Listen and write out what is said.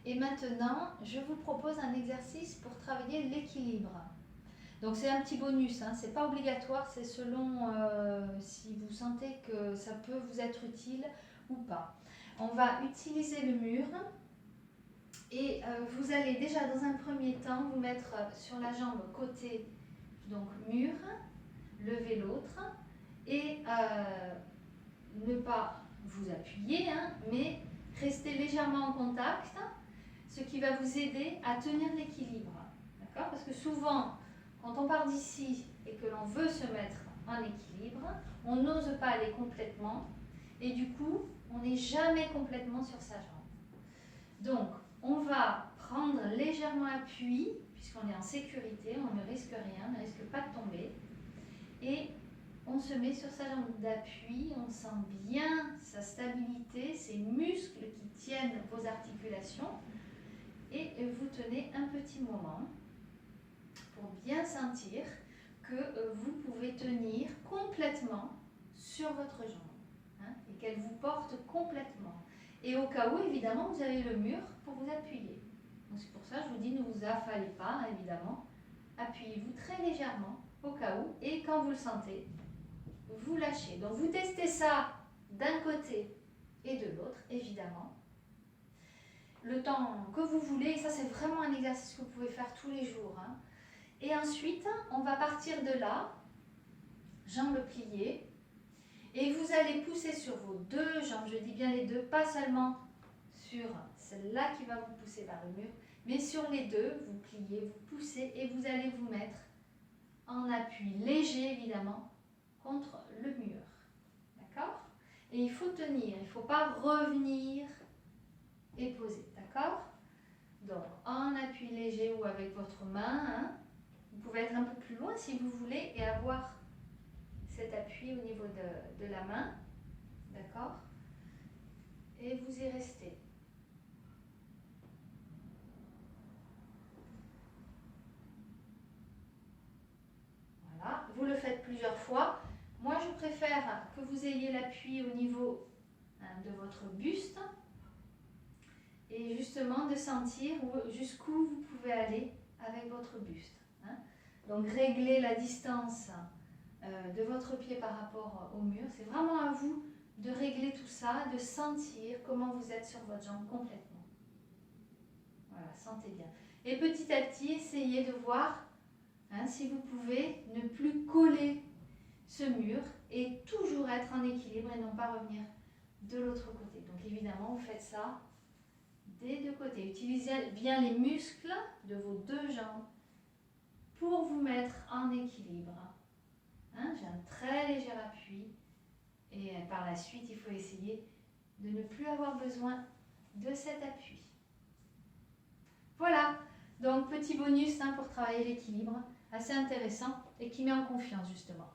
Et maintenant, je vous propose un exercice pour travailler l'équilibre. Donc c'est un petit bonus, hein, c'est pas obligatoire, c'est selon si vous sentez que ça peut vous être utile ou pas. On va utiliser le mur et vous allez déjà dans un premier temps vous mettre sur la jambe côté donc mur, lever l'autre et ne pas vous appuyer, hein, mais rester légèrement en contact, ce qui va vous aider à tenir l'équilibre. D'accord ? Parce que souvent, quand on part d'ici et que l'on veut se mettre en équilibre, on n'ose pas aller complètement et du coup, on n'est jamais complètement sur sa jambe. Donc, on va prendre légèrement appui, puisqu'on est en sécurité, on ne risque rien, on ne risque pas de tomber. Et on se met sur sa jambe d'appui, on sent bien sa stabilité, ses muscles qui tiennent vos articulations. Et vous tenez un petit moment pour bien sentir que vous pouvez tenir complètement sur votre jambe, hein, et qu'elle vous porte complètement. Et au cas où, évidemment, vous avez le mur pour vous appuyer. Donc c'est pour ça que je vous dis, ne vous affalez pas, évidemment. Appuyez-vous très légèrement au cas où, et quand vous le sentez, vous lâchez. Donc vous testez ça d'un côté et de l'autre, évidemment. Le temps que vous voulez, et ça c'est vraiment un exercice que vous pouvez faire tous les jours, hein. Et ensuite, on va partir de là, jambes pliées, et vous allez pousser sur vos deux jambes, je dis bien les deux, pas seulement sur celle-là qui va vous pousser vers le mur, mais sur les deux, vous pliez, vous poussez, et vous allez vous mettre en appui léger, évidemment, contre le mur. D'accord ? Et il faut tenir, il ne faut pas revenir et poser. D'accord ? Donc, en appui léger ou avec votre main, hein, vous pouvez être un peu plus loin si vous voulez et avoir cet appui au niveau de la main. D'accord ? Et vous y restez. Voilà, vous le faites plusieurs fois. Moi, je préfère que vous ayez l'appui au niveau, hein, de votre buste et justement de sentir jusqu'où vous pouvez aller avec votre buste. Hein. Donc, réglez la distance de votre pied par rapport au mur. C'est vraiment à vous de régler tout ça, de sentir comment vous êtes sur votre jambe complètement. Voilà, sentez bien. Et petit à petit, essayez de voir, hein, si vous pouvez ne plus coller ce mur et toujours être en équilibre et non pas revenir de l'autre côté. Donc évidemment, vous faites ça des deux côtés. Utilisez bien les muscles de vos deux jambes pour vous mettre en équilibre. Hein, j'ai un très léger appui et par la suite, il faut essayer de ne plus avoir besoin de cet appui. Voilà, donc petit bonus, hein, pour travailler l'équilibre, assez intéressant et qui met en confiance justement.